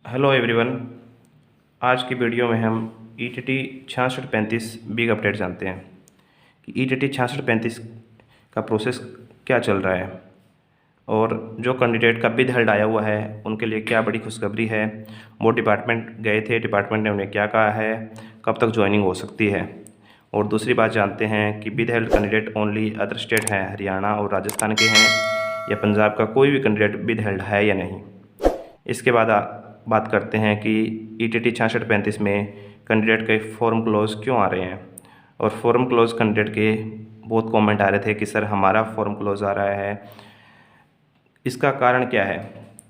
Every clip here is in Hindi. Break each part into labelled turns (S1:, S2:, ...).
S1: Hello everyone. आज की वीडियो में हम ईटीटी 6635 बिग अपडेट जानते हैं कि ईटीटी 6635 का प्रोसेस क्या चल रहा है और जो कैंडिडेट का बिड हेल्ड आया हुआ है उनके लिए क्या बड़ी खुशखबरी है। वो डिपार्टमेंट गए थे, डिपार्टमेंट ने उन्हें क्या कहा है, कब तक ज्वाइनिंग हो सकती है। और दूसरी बात जानते हैं कि bid held candidate only other state हैं, हरियाणा और राजस्थान के हैं या पंजाब का कोई भी कैंडिडेट बिड हेल्ड है या नहीं। इसके बाद बात करते हैं कि ईटीटी 6635 में कैंडिडेट के फॉर्म क्लोज क्यों आ रहे हैं और फॉर्म क्लोज कैंडिडेट के बहुत कमेंट आ रहे थे कि सर हमारा फॉर्म क्लोज आ रहा है, इसका कारण क्या है।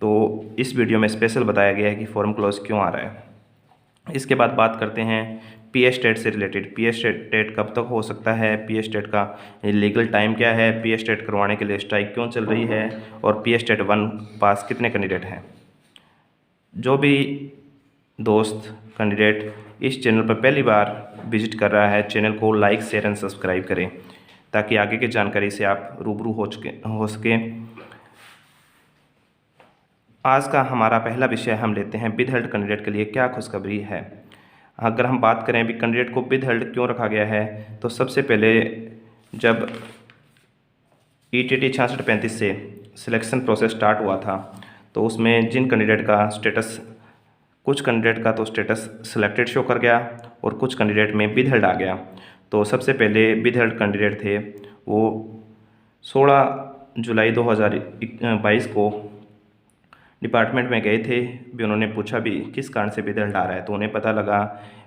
S1: तो इस वीडियो में स्पेशल बताया गया है कि फॉर्म क्लोज क्यों आ रहा है। इसके बाद बात करते हैं पीएस टेट से रिलेटेड। पीएस टेट कब तक हो सकता है, पीएस टेट का लीगल टाइम क्या है, पीएस टेट करवाने के लिए स्ट्राइक क्यों चल रही है और पीएस टेट 1 पास कितने कैंडिडेट हैं। जो भी दोस्त कैंडिडेट इस चैनल पर पहली बार विजिट कर रहा है, चैनल को लाइक शेयर एंड सब्सक्राइब करें ताकि आगे की जानकारी से आप रूबरू हो सके। आज का हमारा पहला विषय हम लेते हैं बिड हेल्ड कैंडिडेट के लिए क्या खुशखबरी है। अगर हम बात करें भी कैंडिडेट को बिड हेल्ड क्यों रखा गया है, तो सबसे पहले जब ईटीटी 6635 से सिलेक्शन प्रोसेस स्टार्ट हुआ था तो उसमें जिन कैंडिडेट का स्टेटस, कुछ कैंडिडेट का तो स्टेटस सिलेक्टेड शो कर गया और कुछ कैंडिडेट में बिड हेल्ड आ गया। तो सबसे पहले बिड हेल्ड कैंडिडेट थे वो 16 जुलाई 2022 को डिपार्टमेंट में गए थे भी। उन्होंने पूछा भी किस कारण से बिड हेल्ड आ रहा है, तो उन्हें पता लगा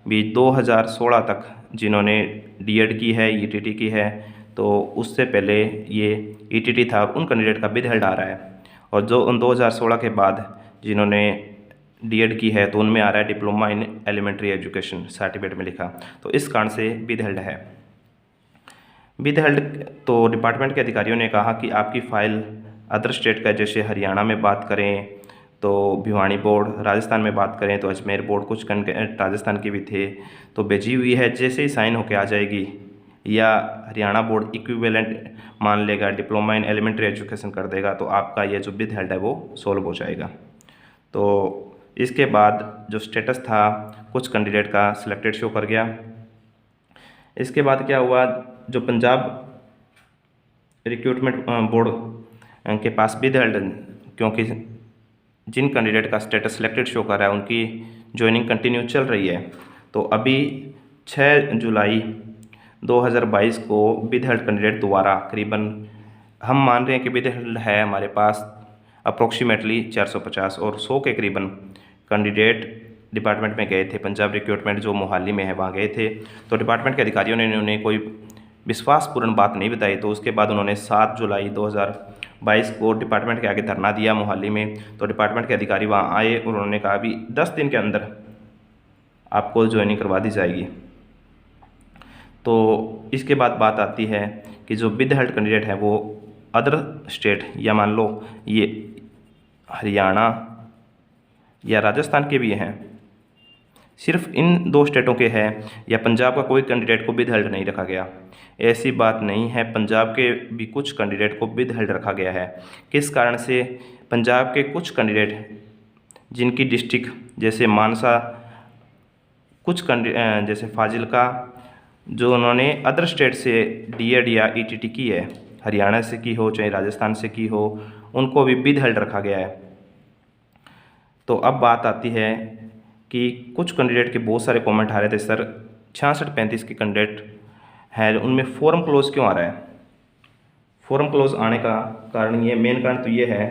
S1: भी 2016 तक जिन्होंने डीएड की है, ईटीटी की है, तो उससे पहले ये ईटीटी था, उन कैंडिडेट का बिड हेल्ड आ रहा है। और जो उन 2016 के बाद जिन्होंने डीएड की है तो उनमें आ रहा है diploma in elementary education certificate में लिखा, तो इस कारण से बिड हेल्ड है। बिड हेल्ड तो डिपार्टमेंट के अधिकारियों ने कहा कि आपकी फ़ाइल अदर स्टेट का, जैसे हरियाणा में बात करें तो भिवानी बोर्ड, राजस्थान में बात करें तो अजमेर बोर्ड, कुछ कैंडिडेट राजस्थान के भी थे, तो भेजी हुई है, जैसे ही साइन होके आ जाएगी या हरियाणा बोर्ड इक्विवेलेंट मान लेगा, डिप्लोमा इन एलिमेंट्री एजुकेशन कर देगा, तो आपका ये जो बिड हेल्ड है वो सोल्व हो जाएगा। तो इसके बाद जो स्टेटस था कुछ कैंडिडेट का सिलेक्टेड शो कर गया। इसके बाद क्या हुआ, जो पंजाब रिक्रूटमेंट बोर्ड के पास बिड हेल्ड, क्योंकि जिन कैंडिडेट का स्टेटस सिलेक्टेड शो कर रहा है उनकी ज्वाइनिंग कंटिन्यू चल रही है, तो अभी 6 जुलाई 2022 को बिड हेल्ड कैंडिडेट दोबारा करीबन हम मान रहे हैं कि बिड हेल्ड है हमारे पास अप्रोक्सीमेटली 450 और 100 के करीबन कैंडिडेट डिपार्टमेंट में गए थे। पंजाब रिक्रूटमेंट जो मोहाली में है वहाँ गए थे, तो डिपार्टमेंट के अधिकारियों ने उन्हें कोई विश्वासपूर्ण बात नहीं बताई। तो उसके बाद उन्होंने 7 जुलाई 2022 को डिपार्टमेंट के आगे धरना दिया मोहाली में। तो डिपार्टमेंट के अधिकारी वहाँ आए और उन्होंने कहा अभी 10 दिन के अंदर आपको ज्वाइनिंग करवा दी जाएगी। तो इसके बाद बात आती है कि जो बिड हेल्ड कैंडिडेट है वो अदर स्टेट या मान लो ये हरियाणा या राजस्थान के भी हैं, सिर्फ इन 2 स्टेटों के हैं, या पंजाब का कोई कैंडिडेट को बिड हेल्ड नहीं रखा गया। ऐसी बात नहीं है, पंजाब के भी कुछ कैंडिडेट को बिड हेल्ड रखा गया है। किस कारण से, पंजाब के कुछ कैंडिडेट जिनकी डिस्ट्रिक्ट जैसे मानसा, कुछ जैसे फाजिलका, जो उन्होंने अदर स्टेट से डीएड या ईटीटी की है, हरियाणा से की हो चाहे राजस्थान से की हो, उनको भी बिड हेल्ड रखा गया है। तो अब बात आती है कि कुछ कैंडिडेट के बहुत सारे कमेंट आ रहे थे, सर 6635 के कैंडिडेट हैं उनमें फॉर्म क्लोज क्यों आ रहा है। फॉर्म क्लोज आने का कारण ये, मेन कारण तो ये है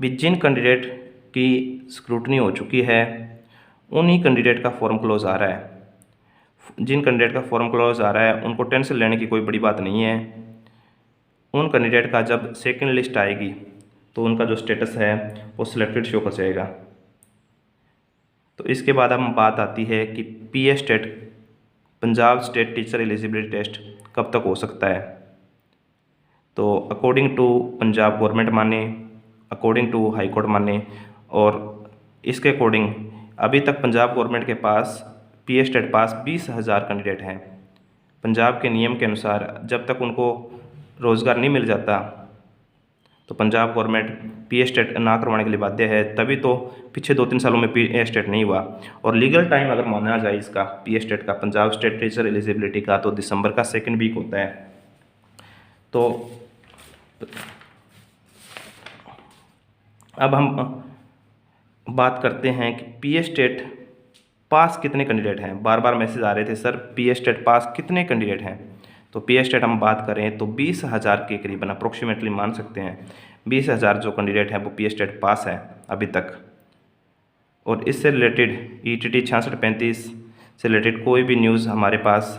S1: भी जिन कैंडिडेट की स्क्रूटनी हो चुकी है उन्हीं कैंडिडेट का फॉर्म क्लोज आ रहा है। जिन कैंडिडेट का फॉर्म क्लोज आ रहा है उनको टेंशन लेने की कोई बड़ी बात नहीं है। उन कैंडिडेट का जब सेकंड लिस्ट आएगी तो उनका जो स्टेटस है वो सिलेक्टेड शो कर जाएगा। तो इसके बाद हम बात आती है कि PS TET, Punjab state teacher eligibility test कब तक हो सकता है। तो अकॉर्डिंग टू पंजाब गवर्नमेंट माने, अकॉर्डिंग टू हाई कोर्ट माने और इसके अकॉर्डिंग अभी तक पंजाब गवर्नमेंट के पास पीएस टेट पास 20,000 कैंडिडेट हैं। पंजाब के नियम के अनुसार जब तक उनको रोज़गार नहीं मिल जाता तो पंजाब गवर्नमेंट पीए स्टेट ना करवाने के लिए बाध्य है, तभी तो पिछले 2-3 सालों में पीए स्टेट नहीं हुआ। और लीगल टाइम अगर माना जाए इसका पीए स्टेट का, पंजाब स्टेट टीचर एलिजिबिलिटी का, तो दिसंबर का 2nd वीक होता है। तो अब हम बात करते हैं कि पीए स्टेट पास कितने कैंडिडेट हैं। बार बार मैसेज आ रहे थे सर पीए स्टेट पास कितने कैंडिडेट हैं। तो पीए स्टेट हम बात करें तो 20,000 के करीबन अप्रोक्सीमेटली मान सकते हैं 20,000 जो कैंडिडेट हैं वो पीए स्टेट पास है अभी तक। और इससे रिलेटेड ईटीटी 6635 से रिलेटेड कोई भी न्यूज़ हमारे पास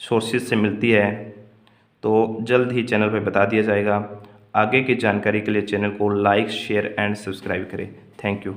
S1: सोर्सेज से मिलती है तो जल्द ही चैनल पर बता दिया जाएगा। आगे की जानकारी के लिए चैनल को लाइक, शेयर एंड सब्सक्राइब करें। Thank you.